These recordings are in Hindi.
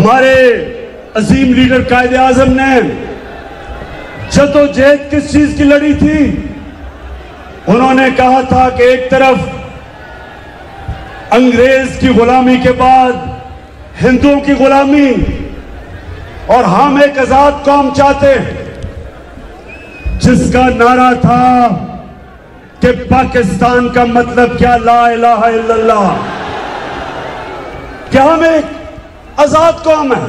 हमारे अजीम लीडर कायदे आजम ने जदोजहद किस चीज की लड़ी थी? उन्होंने कहा था कि एक तरफ अंग्रेज की गुलामी के बाद हिंदुओं की गुलामी, और हम एक आजाद कौम चाहते जिसका नारा था कि पाकिस्तान का मतलब क्या, ला इलाहा इल्लल्लाह। क्या हम एक आजाद कौम है?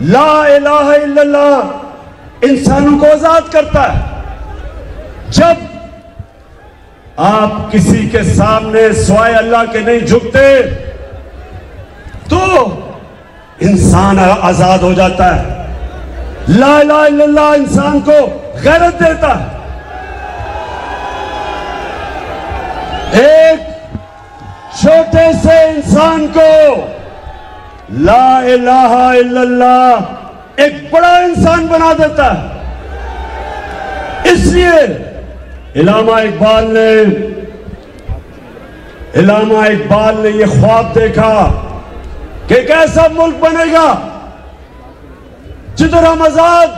ला इलाहा इल्लल्लाह इंसानों को आजाद करता है। जब आप किसी के सामने सिवाय अल्लाह के नहीं झुकते तो इंसान आजाद हो जाता है। ला इलाहा इल्लल्लाह इंसान को गैरत देता है। एक छोटे से इंसान को ला इलाहा इल्लल्लाह एक बड़ा इंसान बना देता है। इसलिए इलामा इकबाल ने यह ख्वाब देखा कि एक ऐसा मुल्क बनेगा जिधर हम आजाद,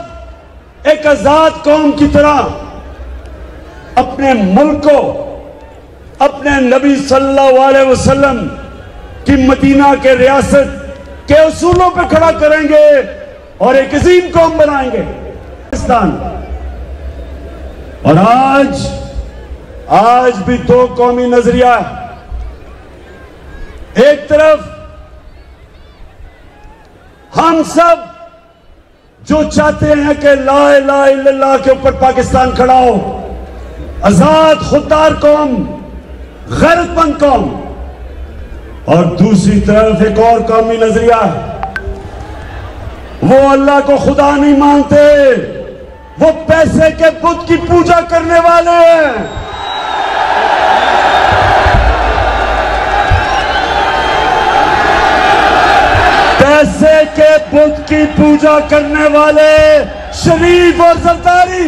एक आजाद कौम की तरह अपने मुल्क को अपने नबी सल्लल्लाहु अलैहि वसल्लम की मदीना के रियासत के उसूलों पे खड़ा करेंगे और एक अजीम कौम बनाएंगे पाकिस्तान। और आज भी दो कौमी नजरिया है। एक तरफ हम सब जो चाहते हैं कि ला इलाहा इल्लल्लाह के ऊपर पाकिस्तान खड़ा हो, आजाद खुददार कौम, गैरतमंद कौम, और दूसरी तरफ एक और कौमी नजरिया है। वो अल्लाह को खुदा नहीं मानते, वो पैसे के बुत की पूजा करने वाले हैं। पैसे के बुत की पूजा करने वाले शरीफ और सरदारी।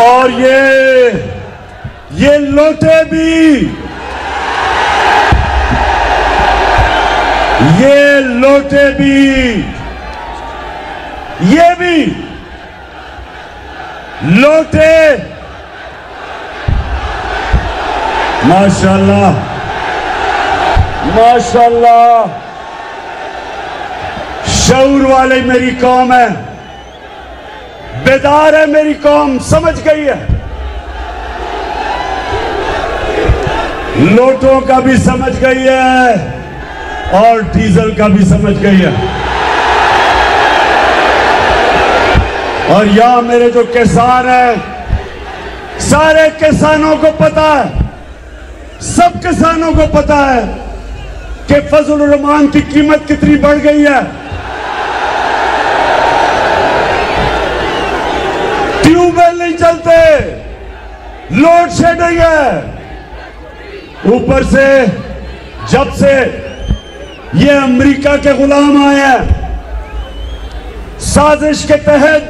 और ये लोटे भी, ये लोटे भी, ये भी लोटे माशाल्लाह माशाल्लाह शऊर वाले मेरी कौम है, बेदार है मेरी कौम, समझ गई है। लोटों का भी समझ गई है और डीजल का भी समझ गई है। और यहां मेरे जो किसान हैं, सारे किसानों को पता है, सब किसानों को पता है कि फजलुर रहमान की कीमत कितनी बढ़ गई है। ट्यूबवेल नहीं चलते, लोड शेडिंग है। ऊपर से जब से ये अमेरिका के गुलाम आए हैं, साजिश के तहत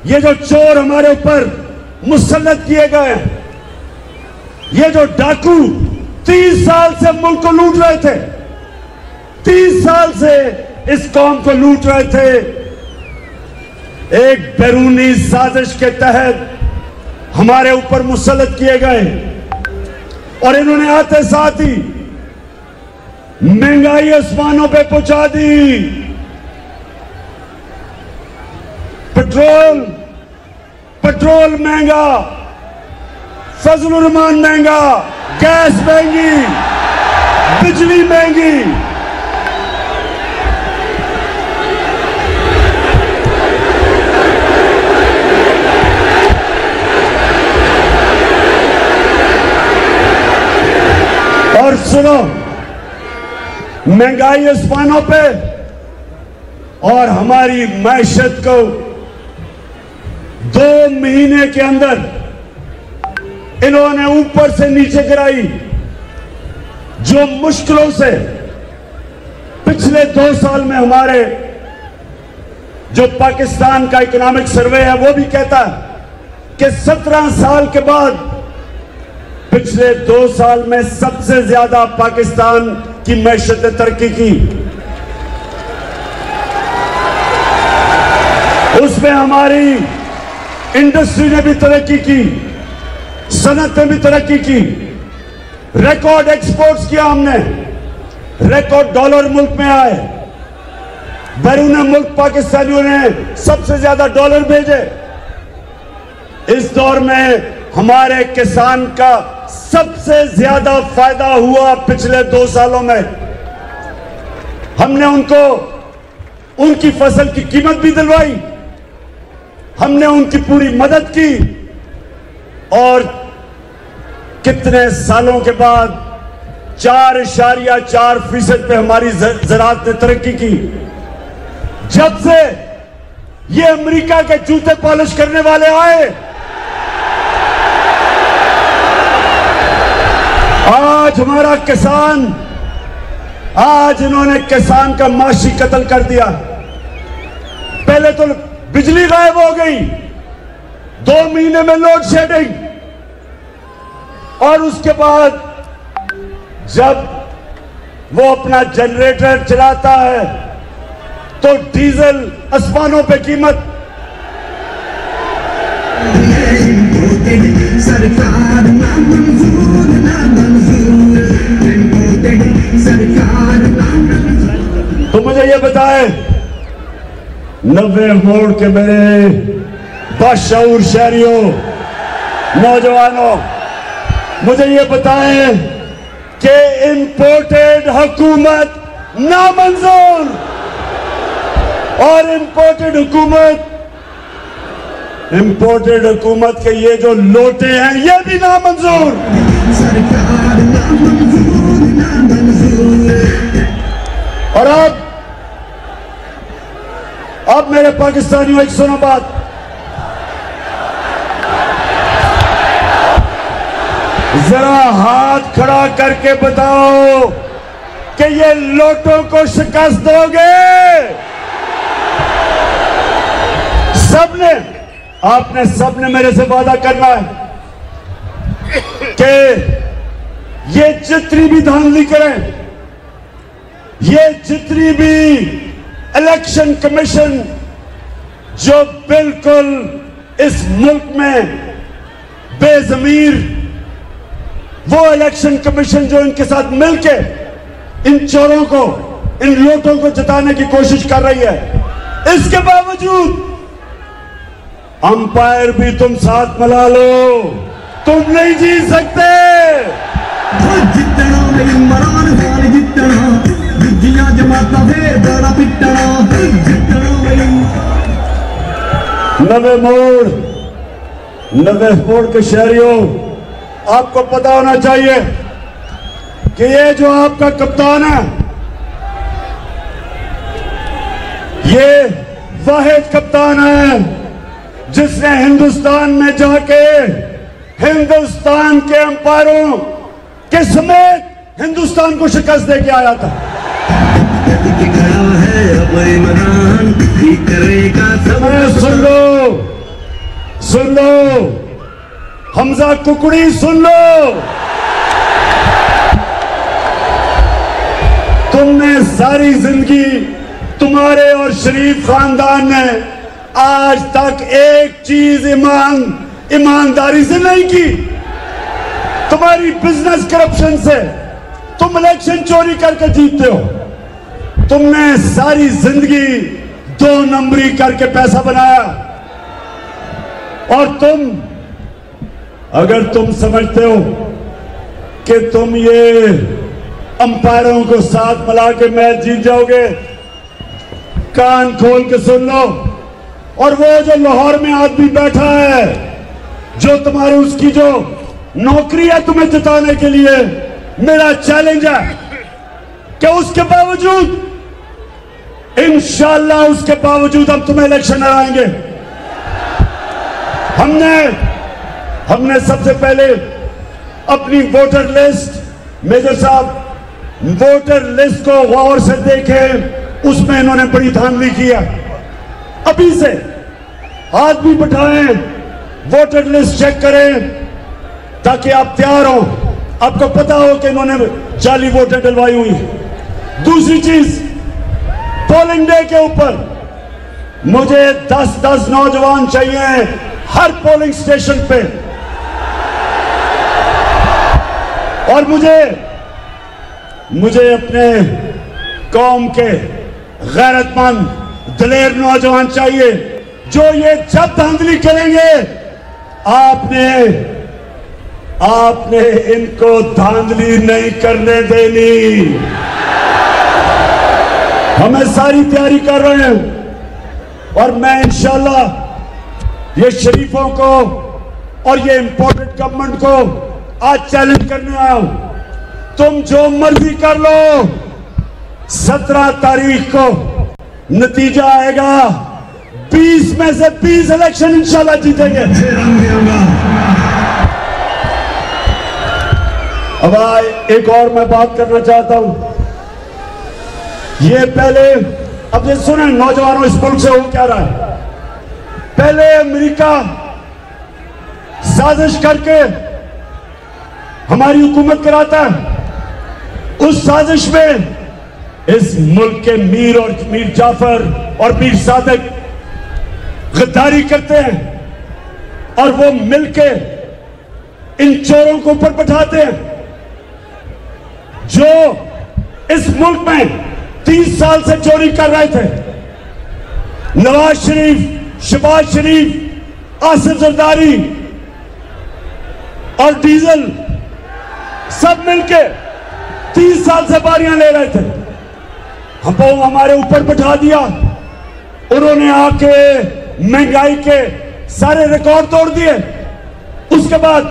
ये जो चोर हमारे ऊपर मुसल्लत किए गए, ये जो डाकू 30 साल से मुल्क को लूट रहे थे, 30 साल से इस कौम को लूट रहे थे, एक बैरूनी साजिश के तहत हमारे ऊपर मुसल्लत किए गए। और इन्होंने आते साथ ही महंगाई आसमानों पे पहुंचा दी। पेट्रोल महंगा, फजलुर रहमान महंगा, गैस महंगी, बिजली महंगी। और सुनो, महंगाई आसमानों पे, और हमारी मैशत को 2 महीने के अंदर इन्होंने ऊपर से नीचे गिराई। जो मुश्किलों से 2 साल में हमारे जो पाकिस्तान का इकोनॉमिक सर्वे है वो भी कहता है कि 17 साल के बाद पिछले 2 साल में सबसे ज्यादा पाकिस्तान की मैशत ने तरक्की की। उसमें हमारी इंडस्ट्री ने भी तरक्की की, सनत ने भी तरक्की की, रिकॉर्ड एक्सपोर्ट्स किया हमने, रिकॉर्ड डॉलर मुल्क में आए, बैरून मुल्क पाकिस्तानियों ने सबसे ज्यादा डॉलर भेजे। इस दौर में हमारे किसान का सबसे ज्यादा फायदा हुआ पिछले 2 सालों में। हमने उनको उनकी फसल की कीमत भी दिलवाई, हमने उनकी पूरी मदद की, और कितने सालों के बाद 4.4% पे हमारी ज़राअत ने तरक्की की। जब से ये अमेरिका के जूते पॉलिश करने वाले आए, आज हमारा किसान, आज इन्होंने किसान का माशी कत्ल कर दिया। पहले तो बिजली गायब हो गई, 2 महीने में लोड शेडिंग, और उसके बाद जब वो अपना जनरेटर चलाता है तो डीजल आसमानों पे कीमत। सरकार ना मंजूर, ना मंजूर, सरकार ना मंजूर। तो मुझे ये बताएं, 90 मोड़ के मेरे बाशऊर शहरियों, नौजवानों, मुझे ये बताएं कि इंपोर्टेड हुकूमत नामंजूर, और इंपोर्टेड हुकूमत के ये जो लोटे हैं ये भी नामंजूर। सरकार नामंजूर, नामंजूर। और अब मेरे पाकिस्तानियों, एक सुनो बात, जरा हाथ खड़ा करके बताओ कि ये लोटों को शिकस्त दोगे? सबने, आपने सबने मेरे से वादा करना है कि ये जितनी भी धांधली करें, ये जितनी भी इलेक्शन कमीशन जो बिल्कुल इस मुल्क में बेज़मीर, वो इलेक्शन कमीशन जो इनके साथ मिलके इन चोरों को, इन लोटों को जिताने की कोशिश कर रही है, इसके बावजूद अंपायर भी तुम साथ मिला लो, तुम नहीं जीत सकते। जितना इमरान खान जितना, दूजियां जमाता फिर बड़ा पिटना, जितना 90 मोड़ के शहरियों, आपको पता होना चाहिए कि ये जो आपका कप्तान है, ये वाहिद कप्तान है जिसने हिंदुस्तान में जाके हिंदुस्तान के अंपायरों के समेत हिंदुस्तान को शिकस्त दे के आया था। सुन लो हमजा कुकड़ी, सुन लो, तुमने सारी जिंदगी, तुम्हारे और शरीफ खानदान ने आज तक एक चीज ईमानदारी से नहीं की। तुम्हारी बिजनेस करप्शन से तुम इलेक्शन चोरी करके जीतते हो। तुमने सारी जिंदगी 2 नंबरी करके पैसा बनाया, और अगर तुम समझते हो कि तुम ये अंपायरों को साथ मिला के मैच जीत जाओगे, कान खोल के सुन लो। और वो जो लाहौर में आदमी बैठा है, जो तुम्हारी उसकी जो नौकरी है तुम्हें जिताने के लिए, मेरा चैलेंज है कि उसके बावजूद, इंशाअल्लाह उसके बावजूद हम तुम्हें इलेक्शन हराएंगे। हमने सबसे पहले अपनी वोटर लिस्ट, मेजर साहब, वोटर लिस्ट को गौर से देखें, उसमें इन्होंने बड़ी धांधली की है। अभी से आदमी बिठाएं, वोटर लिस्ट चेक करें ताकि आप तैयार हो, आपको पता हो कि इन्होंने जाली वोटें डलवाई हुई। दूसरी चीज, पोलिंग डे के ऊपर मुझे 10-10 नौजवान चाहिए हर पोलिंग स्टेशन पे, और मुझे अपने कौम के गैरतमंद दिलेर नौजवान चाहिए जो ये जब धांधली करेंगे आपने इनको धांधली नहीं करने देनी। हमें सारी तैयारी कर रहे हैं और मैं इंशाल्लाह ये शरीफों को और ये इंपोर्टेड गवर्नमेंट को आज चैलेंज करने आया हूं। तुम जो मर्जी कर लो, 17 तारीख को नतीजा आएगा, 20 में से 20 इलेक्शन इंशाल्लाह जीतेंगे। अब एक और मैं बात करना चाहता हूं। ये पहले, अब ये सुने नौजवानों, इस मुल्क से हो क्या रहा है। पहले अमेरिका साजिश करके हमारी हुकूमत कराता है, उस साजिश में इस मुल्क के मीर जाफर और मीर सादिक गद्दारी करते हैं और वो मिलके इन चोरों को ऊपर बैठाते हैं जो इस मुल्क में 30 साल से चोरी कर रहे थे। नवाज शरीफ, शहबाज शरीफ, आसिफ जरदारी और डीजल सब मिलके 30 साल से बारियां ले रहे थे। हमको हमारे ऊपर बैठा दिया, उन्होंने आके महंगाई के सारे रिकॉर्ड तोड़ दिए। उसके बाद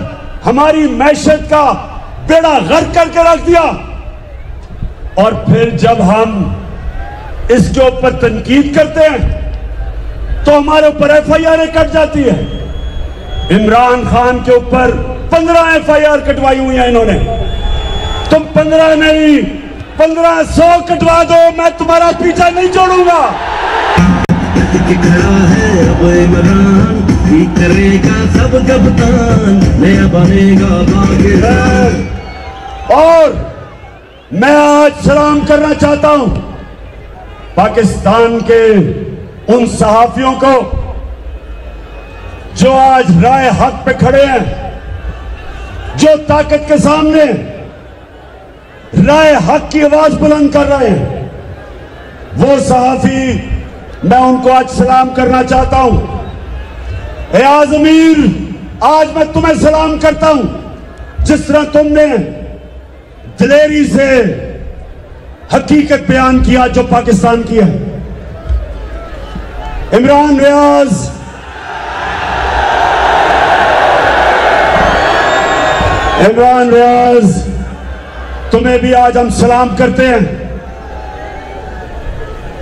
हमारी मैशत का बेड़ा गर्क करके रख दिया और फिर जब हम इसके ऊपर तनकीद करते हैं तो हमारे ऊपर FIR कट जाती है। इमरान खान के ऊपर 15 FIR कटवाई हुई है इन्होंने। तुम 15 नहीं 1500 कटवा दो, मैं तुम्हारा पीछा नहीं छोड़ूंगा। खड़ा है अब इमरान, करेगा सब कप्तान, नया बनेगा पाकिस्तान। और मैं आज सलाम करना चाहता हूं पाकिस्तान के उन सहाफियों को जो आज राय हक पे खड़े हैं, जो ताकत के सामने राय हक की आवाज बुलंद कर रहे हैं। वो सहाफी, मैं उनको आज सलाम करना चाहता हूं। एयाज अमीर, आज मैं तुम्हें सलाम करता हूं। जिस तरह तुमने दिलेरी से हकीकत बयान किया जो पाकिस्तान की है। इमरान रियाज, तुम्हें भी आज हम सलाम करते हैं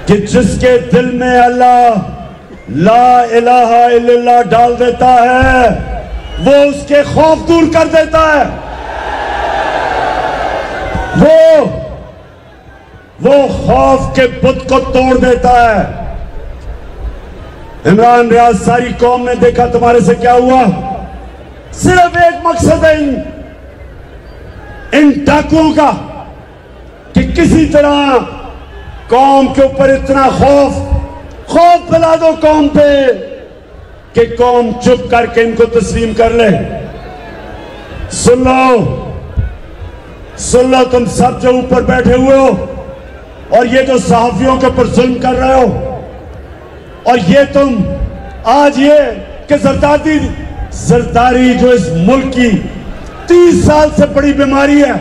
कि जिसके दिल में अल्लाह ला इलाहा इल्लल्लाह डाल देता है वो उसके खौफ दूर कर देता है। वो खौफ के बुत को तोड़ देता है। इमरान रियाज, सारी कौम ने देखा तुम्हारे से क्या हुआ। सिर्फ एक मकसद है इन डाकुओं का कि किसी तरह कौम के ऊपर इतना खौफ फैला दो कौम पे कि कौम चुप करके इनको तस्लीम कर ले। सुन लो तुम सब जो ऊपर बैठे हुए हो और ये जो सहाफियों के ऊपर जुल्म कर रहे हो, और ये तुम आज ये कि जरदारी जो इस मुल्क की 30 साल से बड़ी बीमारी है,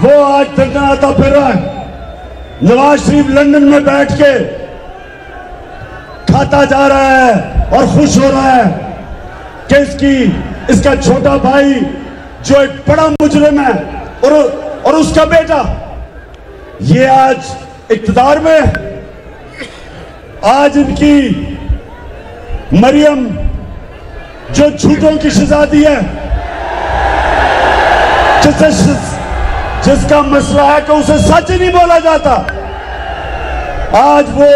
वो आज टकराता फिर रहा है। नवाज शरीफ लंदन में बैठ के खाता जा रहा है और खुश हो रहा है कि इसका छोटा भाई जो एक बड़ा मुजरिम है और उसका बेटा ये आज इक्तदार में। आज इनकी मरियम जो झूठों की शहजादी है, जिसका मसला है कि उसे सच नहीं बोला जाता। आज वो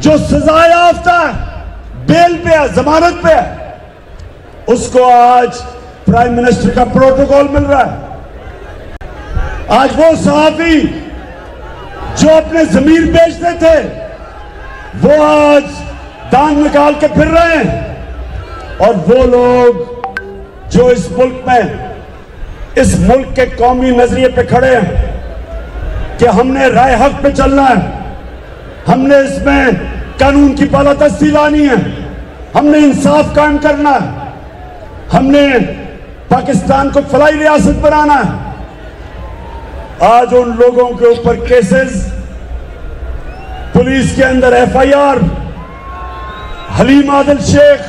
जो सजा याफ्ता है, बेल पे है, जमानत पे है, उसको आज प्राइम मिनिस्टर का प्रोटोकॉल मिल रहा है। आज वो सहाफी जो अपने जमीर बेचते थे, वो आज दान निकाल के फिर रहे हैं। और वो लोग जो इस मुल्क में, इस मुल्क के कौमी नजरिए पे खड़े हैं कि हमने राय हक पे चलना है, हमने इसमें कानून की बालादस्ती लानी है, हमने इंसाफ कायम करना है, हमने पाकिस्तान को फलाई रियासत बनाना है। आज उन लोगों के ऊपर केसेस, पुलिस के अंदर एफआईआर, हलीम आदिल शेख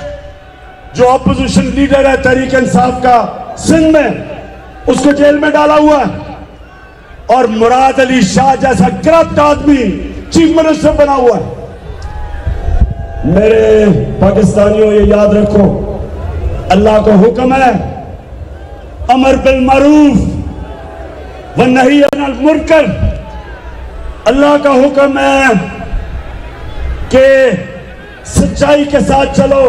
जो अपोजिशन लीडर है तहरीक इंसाफ का सिंध में, उसको जेल में डाला हुआ है। और मुराद अली शाह जैसा करप्ट आदमी चीफ मिनिस्टर बना हुआ है। मेरे पाकिस्तानियों, ये याद रखो, अल्लाह का हुक्म है अमर बिल मारूफ व नही अनिल मुनकर। अल्लाह का हुक्म है कि सच्चाई के साथ चलो,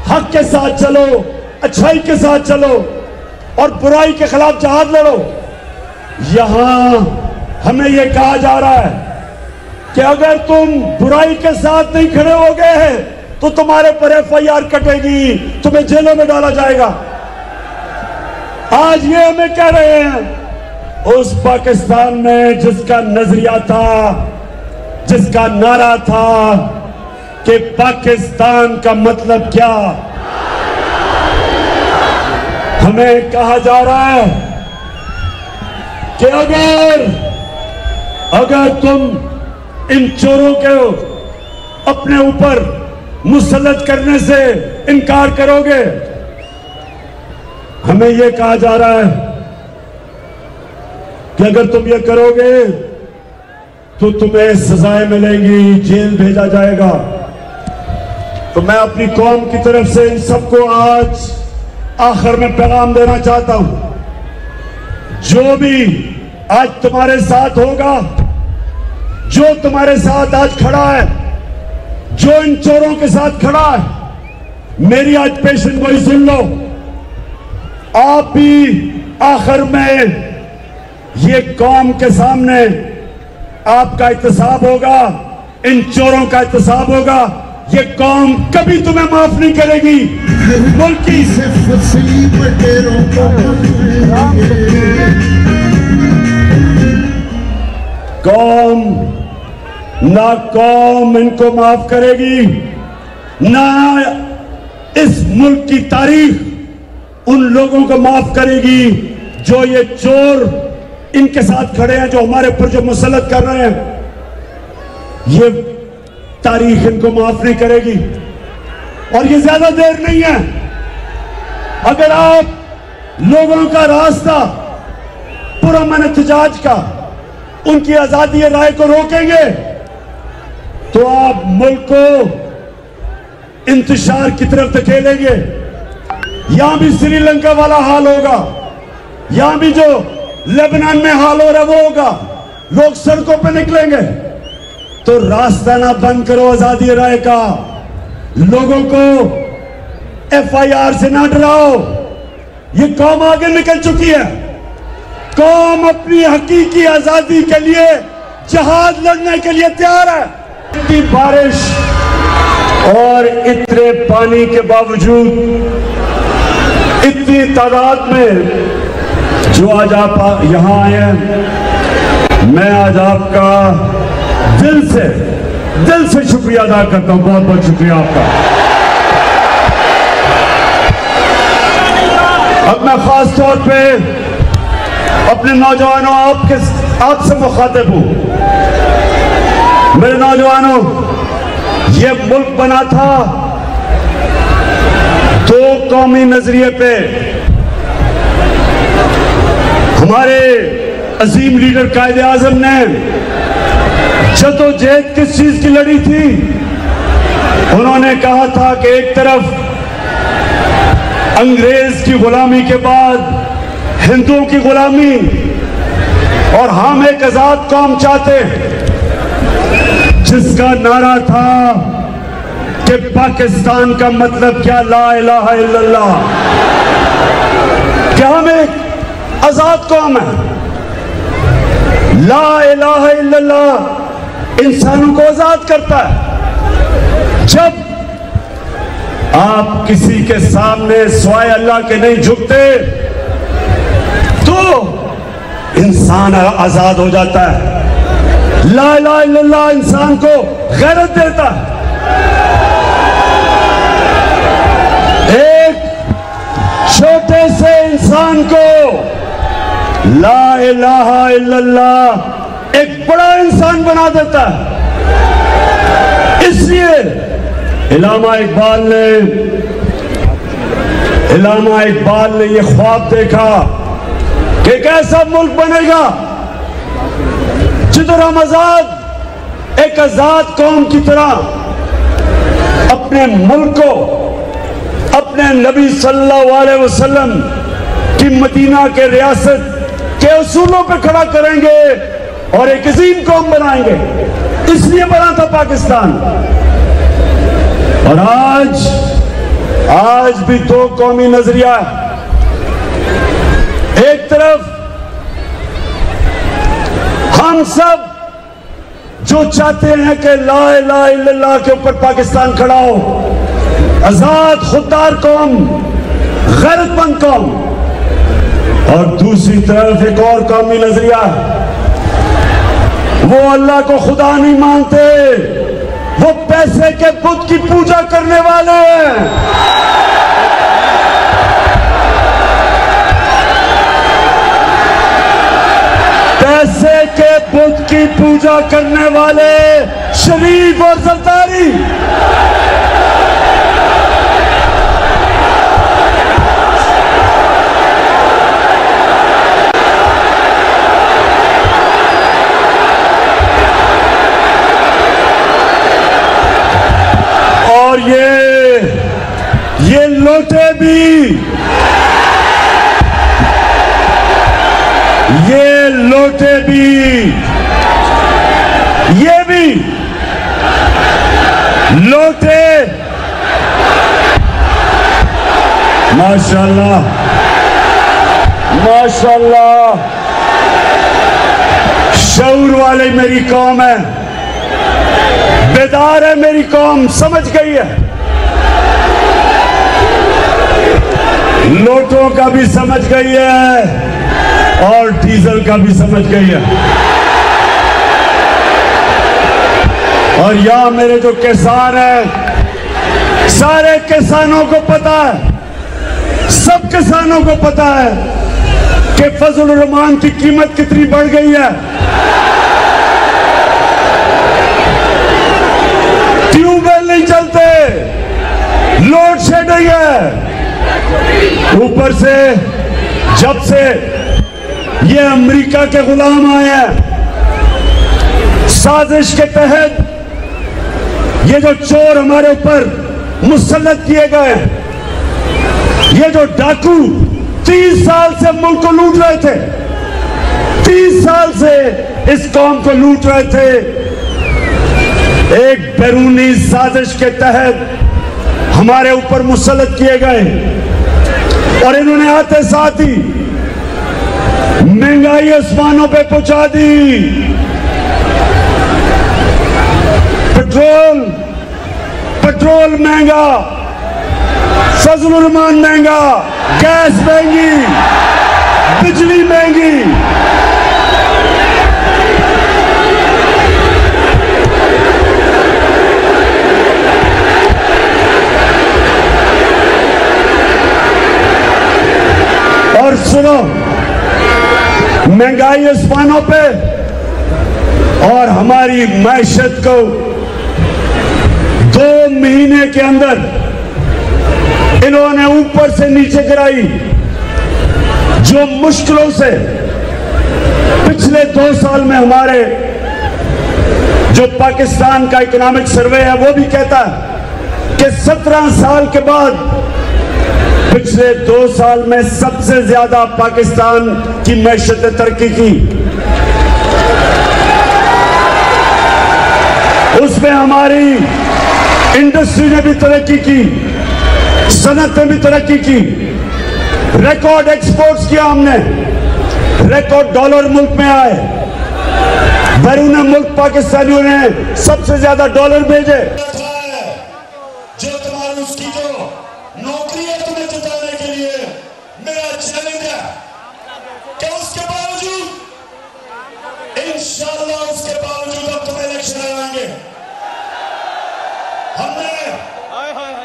हक के साथ चलो, अच्छाई के साथ चलो और बुराई के खिलाफ जहाद लड़ो। यहां हमें यह कहा जा रहा है कि अगर तुम बुराई के साथ नहीं खड़े हो गए तो तुम्हारे पर एफआईआर कटेगी, तुम्हें जेलों में डाला जाएगा। आज ये हमें कह रहे हैं उस पाकिस्तान में जिसका नजरिया था, जिसका नारा था कि पाकिस्तान का मतलब क्या, हमें कहा जा रहा है कि अगर तुम इन चोरों को अपने ऊपर मुसल्लत करने से इनकार करोगे, हमें यह कहा जा रहा है कि अगर तुम ये करोगे तो तुम्हें सजाएं मिलेंगी, जेल भेजा जाएगा। तो मैं अपनी कौम की तरफ से इन सबको आज आखिर में पैगाम देना चाहता हूं, जो भी आज तुम्हारे साथ होगा, जो तुम्हारे साथ आज खड़ा है, जो इन चोरों के साथ खड़ा है, मेरी आज पेशेंट गोई सुन लो। आप भी आखिर में ये कौम के सामने आपका एहतसाब होगा, इन चोरों का एहतसाब होगा। ये कौम कभी तुम्हें माफ नहीं करेगी। मुल्क की कौम ना कौम इनको माफ करेगी, ना इस मुल्क की तारीख उन लोगों को माफ करेगी जो ये चोर इनके साथ खड़े हैं, जो हमारे ऊपर जो मुसल्लत कर रहे हैं। ये तारीख इनको माफ नहीं करेगी। और ये ज्यादा देर नहीं है। अगर आप लोगों का रास्ता पुरअमन एहतजाज का, उनकी आजादी राय को रोकेंगे तो आप मुल्क को इंतशार की तरफ धकेलेंगे। यहां भी श्रीलंका वाला हाल होगा, यहां भी जो लेबनान में हाल हो रहा है वो होगा। लोग सड़कों पे निकलेंगे। तो रास्ता ना बंद करो आजादी राय का। लोगों को एफआईआर से ना डराओ। ये कौम आगे निकल चुकी है। कौम अपनी हकीकी आजादी के लिए जहाद लड़ने के लिए तैयार है। इतनी बारिश और इतने पानी के बावजूद, इतनी तादाद में जो आज आप यहां आए हैं, मैं आज आपका दिल से शुक्रिया अदा करता हूं। बहुत बहुत शुक्रिया आपका। अब मैं खास तौर पे अपने नौजवानों आपसे मुखातिब हूं। मेरे नौजवानों, ये मुल्क बना था दो कौमी नजरिए पे। हमारे अजीम लीडर कायदे आजम ने जदोजहद किस चीज की लड़ी थी? उन्होंने कहा था कि एक तरफ अंग्रेज की गुलामी के बाद हिंदुओं की गुलामी, और हम एक आजाद कौम चाहते हैं जिसका नारा था कि पाकिस्तान का मतलब क्या, ला इलाहा इल्लल्लाह। क्या हम एक आजाद कौम है? ला इलाहा इल्लल्लाह इंसानों को आजाद करता है। जब आप किसी के सामने सिवाय अल्लाह के नहीं झुकते तो इंसान आजाद हो जाता है। ला इलाहा इल्लल्लाह इंसान को गैरत देता है। एक छोटे से इंसान को ला इलाहा इल्लल्लाह एक बड़ा इंसान बना देता है। इसलिए इलामा इकबाल ने यह ख्वाब देखा कि एक ऐसा मुल्क बनेगा जिधर हम आजाद, एक आजाद कौम की तरह अपने मुल्क को अपने नबी सल्लल्लाहु अलैहि वसल्लम की मदीना के रियासत के उसूलों पे खड़ा करेंगे और एक अजीम कौम बनाएंगे। इसलिए बना था पाकिस्तान। और आज भी दो कौमी नजरिया है। एक तरफ हम सब जो चाहते हैं कि ला इलाहा इल्लल्लाह के ऊपर पाकिस्तान खड़ा हो, आजाद खुददार कौम, गैरतमंद कौम। और दूसरी तरफ एक और कौमी नजरिया है, वो अल्लाह को खुदा नहीं मानते, वो पैसे के बुत की पूजा करने वाले हैं। पैसे के बुत की पूजा करने वाले शरीफ और जरदारी। और ये लोटे भी, ये लोटे भी, ये भी लोटे माशाल्लाह माशाल्लाह शऊर वाले मेरी कौम है, बेदार है मेरी कौम, समझ गई है। लोटों का भी समझ गई है और डीजल का भी समझ गई है। और यहां मेरे जो किसान हैं, सारे किसानों को पता है, सब किसानों को पता है कि फजल रहमान की कीमत कितनी बढ़ गई है। ट्यूबवेल नहीं चलते, लोड शेडिंग है। ऊपर से जब से ये अमेरिका के गुलाम आए हैं, साजिश के तहत ये जो चोर हमारे ऊपर मुसल्लत किए गए, ये जो डाकू 30 साल से मुल्क को लूट रहे थे, 30 साल से इस कौम को लूट रहे थे, एक बैरूनी साजिश के तहत हमारे ऊपर मुसल्लत किए गए। और इन्होंने आते साथ ही महंगाई आसमानों पे पहुंचा दी। पेट्रोल महंगा, फजलुर रहमान महंगा, गैस महंगी, बिजली महंगी। और सुनो, महंगाई आसमानों पे और हमारी मैशत को 2 महीने के अंदर इन्होंने ऊपर से नीचे गिराई। जो मुश्किलों से पिछले 2 साल में हमारे जो पाकिस्तान का इकोनॉमिक सर्वे है वो भी कहता है कि 17 साल के बाद पिछले 2 साल में सबसे ज्यादा पाकिस्तान की मैशत तरक्की की। उसमें हमारी इंडस्ट्री ने भी तरक्की की, सनत ने भी तरक्की की, रिकॉर्ड एक्सपोर्ट्स किया हमने, रिकॉर्ड डॉलर मुल्क में आए, बैरून मुल्क पाकिस्तानियों ने सबसे ज्यादा डॉलर भेजे। जो तुम्हारी उसकी जो नौकरी है तुम्हें जिताने के लिए मेरा चैलेंज है कि उसके बावजूद इंशाअल्लाह उसके बावजूद अब तुम्हें इलेक्शन आएंगे।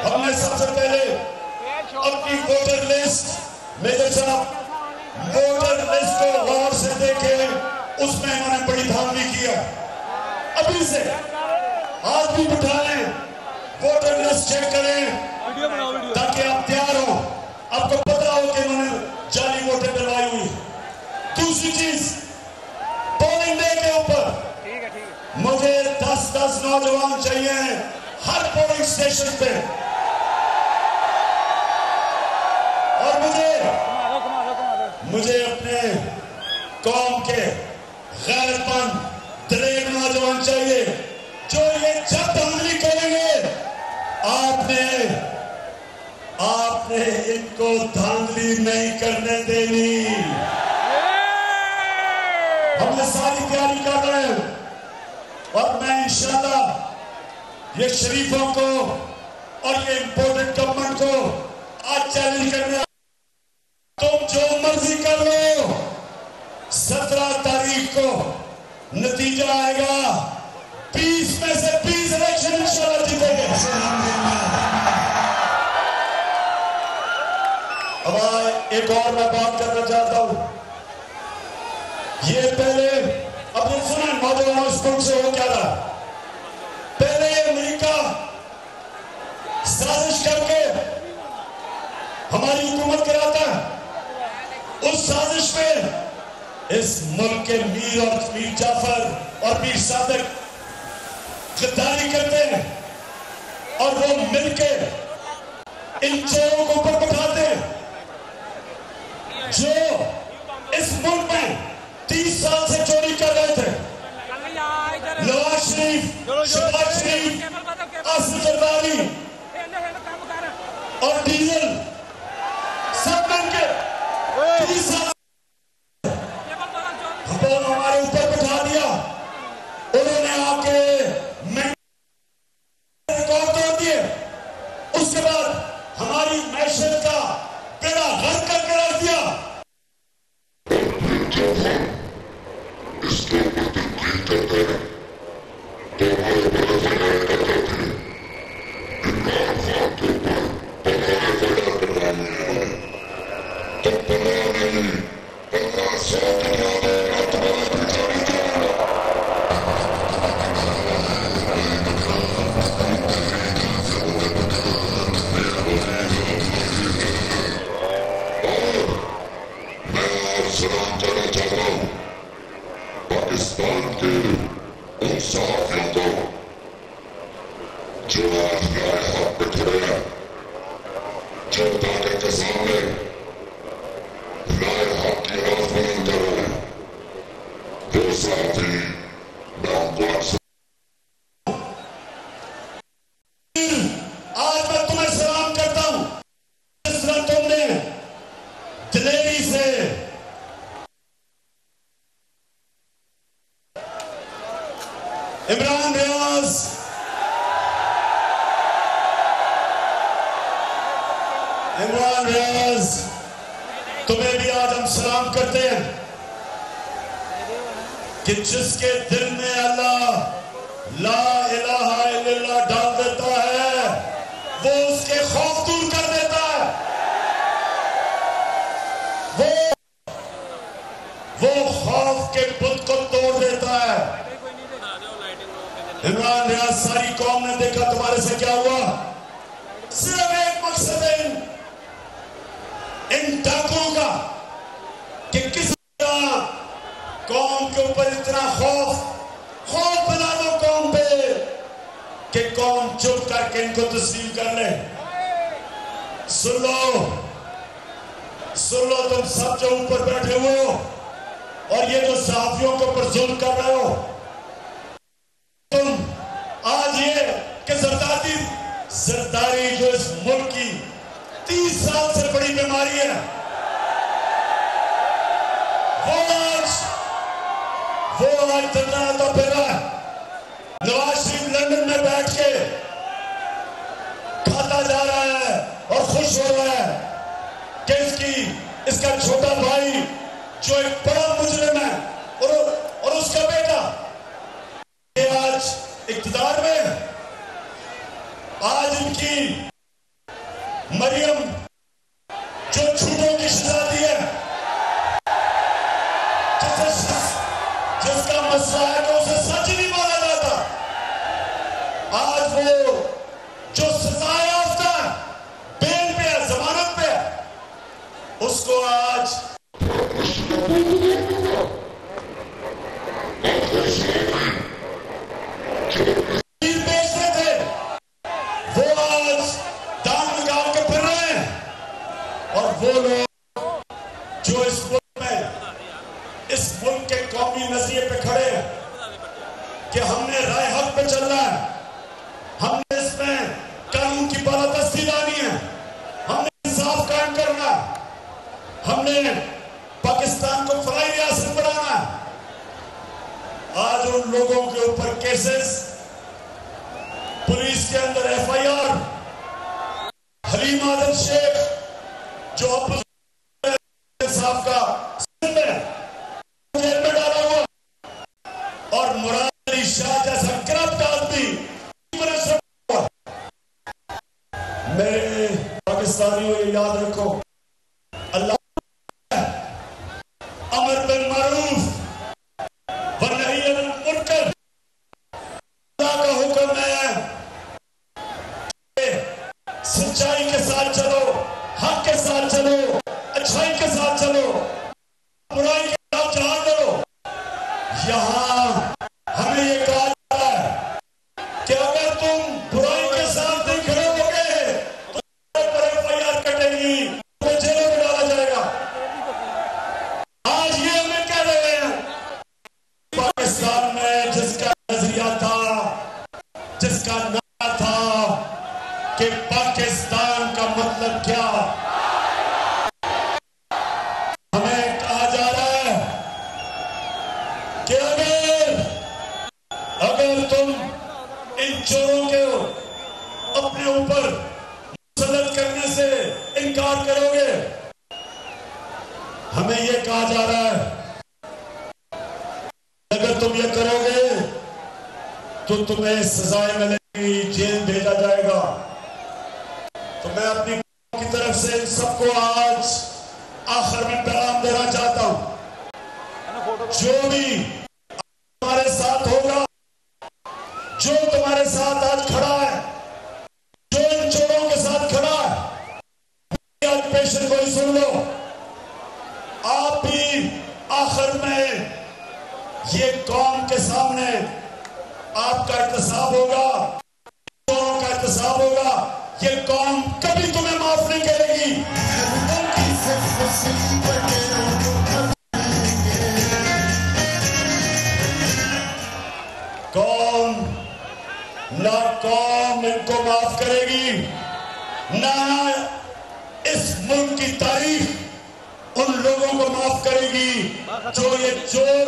हमने सबसे पहले अपनी वोटर लिस्ट मेजर साहब वोटर लिस्ट को गौर से देखे, उसमें इन्होंने बड़ी धांधली किया। अभी से आज भी बिठा लें, वोटर लिस्ट चेक करें ताकि आप तैयार हो, आपको पता हो कि इन्होंने जाली वोटें डलवाई हुई। दूसरी चीज, पोलिंग डे के ऊपर मुझे 10-10 नौजवान चाहिए हर पोलिंग स्टेशन पे, और मुझे अपने कौम के गैरतमंद दलेर नौजवान चाहिए जो ये जब धांधली करेंगे आपने इनको धांधली नहीं करने देनी। हमने सारी तैयारी कर रहे हैं और मैं इंशाल्लाह ये शरीफों को और ये इंपोर्टेड गवर्नमेंट को आज चैलेंज करने, तुम जो मर्जी कर लो, 17 तारीख को नतीजा आएगा, 20 में से 20 इलेक्शन इंशाल्लाह जीतेंगे। अब एक और मैं बात करना चाहता हूं, ये पहले अपने सुना नौजवानों स्कूल से हो क्या रहा, पहले अमेरिका साजिश करके हमारी हुकूमत कराता है, उस साजिश में इस मुल्क के मीर और मीर जाफर और मीर सादिक गद्दारी करते हैं और वो मिलके इन चोरों को ऊपर बैठाते हैं जो इस मुल्क में 30 साल से चोरी कर रहे थे। नवाज शरीफ, शहबाज शरीफ, आसिफ जरदारी और डीजल सब मिलके 30 साल हमारे ऊपर बैठा दिया। उन्होंने आके रिकॉर्ड तोड़ दिए, उसके बाद हमारी मैशत का बेड़ा गर्क करके रख दिया। पाकिस्तान के उन सहाफियों को जो आज न्याय हक पे खड़े हैं, जो ताकत के सामने न्याय हक की आवाज बुलंद कर रहे हैं, वो सहाफी मैं उनको आज मैं तुम्हें सलाम करता हूं, जिस तरह तुमने दिलेरी से इमरान रियाज तुम्हें भी आज हम सलाम करते हैं कि जिसके दिल में अल्लाह ला इलाहा इल्लल्लाह डाल देता है वो उसके खौफ दूर कर देता है, वो खौफ के बुत को तोड़ देता है। इमरान रियाज, सारी कौम ने देखा तुम्हारे से क्या हुआ, सिर्फ एक मकसद है इन डाकुओं का कि किस तरह कौम के ऊपर इतना खौफ बना दो कौम पे कि कौम चुप करके इनको तस्लीम कर ले। सुन लो तुम सब जो ऊपर बैठे हो और ये जो सहाफियों के ऊपर जुल्म कर रहे हो, तुम जरदारी जो इस मुल्क की 30 साल से बड़ी बीमारी है, वो आज तनाता फिर रहा है। नवाज शरीफ लंदन में बैठ के खाता जा रहा है और खुश हो रहा है कि इसका छोटा भाई जो एक बड़ा मुजरिम है और उसका बेटा ये आज इख्तिदार में है। आज इनकी मरियम जो झूठों की सजा दी है, जिसका मसला है कि उसे सच नहीं माना जाता, आज वो जो सजा याफ्ता है, बेल पे है, जमानत पे है, उसको आज बेचते थे, वो आज दान निकाल के फिर रहे हैं। और वो लोग जो इस मुल्क के कौमी नजरिए पे खड़े हैं कि हमने राय हक पे चलना है, हमने इसमें कानून की बालादस्ती लानी है, हमने इंसाफ कायम करना है, हमने पाकिस्तान को फलाई रियासत बनाना है। आज उन लोगों के ऊपर केसेस, पुलिस के अंदर FIR, हलीम आदम शेख जो इंसाफ का जेल में डाला हुआ, और मुराद अली शाह जैसा करप्ट आदमी हुआ। मेरे पाकिस्तानियों ये याद रखो, अल्लाह अमर बिल मारूफ व नही अनिल मुनकर, अल्लाह का हुक्म है सच्चाई के साथ चलो, हक के साथ चलो, अच्छाई के साथ चलो, बुराई के साथ जहां करो। यहां हमें ये कहा जाता है कि अगर तुम बुराई के साथ नहीं खड़े होगे तो पर FIR कटेगी, तुम्हें जेलों में डाला जाएगा। आज ये हमें कह रहे हैं, पाकिस्तान में जिसका नजरिया था, जिसका नारा था कि पाकिस्तान का मतलब क्या, हमें कहा जा रहा है कि अगर तुम इन चोरों के अपने ऊपर मुसल्लत करने से इनकार करोगे, हमें यह कहा जा रहा है अगर तुम ये करोगे तो तुम्हें सजाएं मिलेंगी, जेल भेजा जाएगा। तो मैं अपनी की तरफ से इन सबको आज आखिर में पैगाम देना चाहता हूं, जो भी तुम्हारे साथ होगा, जो तुम्हारे साथ आज खड़ा है, जो इन चोरों के साथ खड़ा है, आज पेशेंट को ही सुन लो। आप भी आखिर में ये कौम के सामने आपका एहतसाब होगा, चोरों का एहतसाब होगा। ये कौम कभी तुम्हें माफ नहीं करेगी। ना कौम इनको माफ करेगी, ना इस मुल्क की तारीख उन लोगों को माफ करेगी जो ये चोर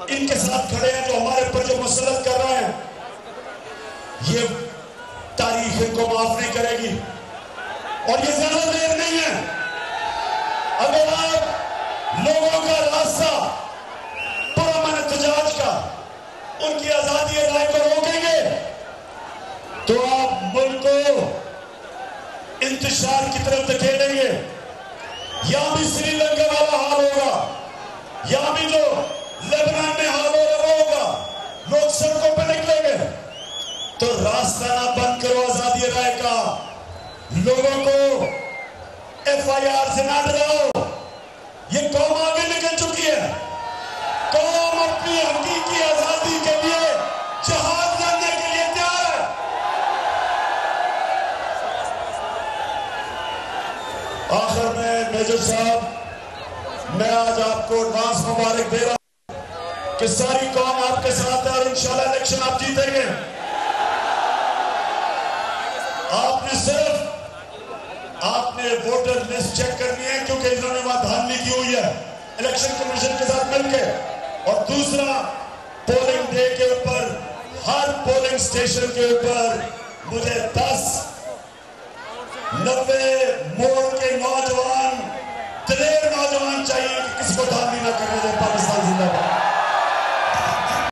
इनके साथ खड़े हैं, जो हमारे पर जो मुसल्लत कर रहे हैं। ये तारीख इनको माफ नहीं करेगी और ये ज्यादा देर नहीं है। अगर आप लोगों का रास्ता पुरअमन एहतजाज का, उनकी आजादी राय को रोकेंगे तो आप मुल्क को इंतशार की तरफ धकेलेंगे। यहां भी श्रीलंका वाला हाल होगा, यहां भी जो लेबनान में हाल हो रहा होगा, लोग सड़कों पर निकलेंगे। तो रास्ता ना बंद करो आजादी राय का, लोगों को FIR से ना डराओ। ये कौम आगे निकल चुकी है, कौम अपनी हकीकी आजादी के लिए जहाज लड़ने के लिए तैयार है। आखिर में मेजर साहब, मैं आज आपको एडवांस मुबारक दे रहा हूं कि सारी कौम आपके साथ है और इंशाल्लाह इलेक्शन आप जीतेंगे। आपने सिर्फ आपने वोटर लिस्ट चेक करनी है, क्योंकि इन्होंने वहां धांधली की हुई है इलेक्शन कमीशन के साथ मिलकर। और दूसरा, पोलिंग डे के ऊपर हर पोलिंग स्टेशन के ऊपर मुझे 10-90 मोड़ के नौजवान, दिलेर नौजवान चाहिए कि किसी को धांधली ना करे।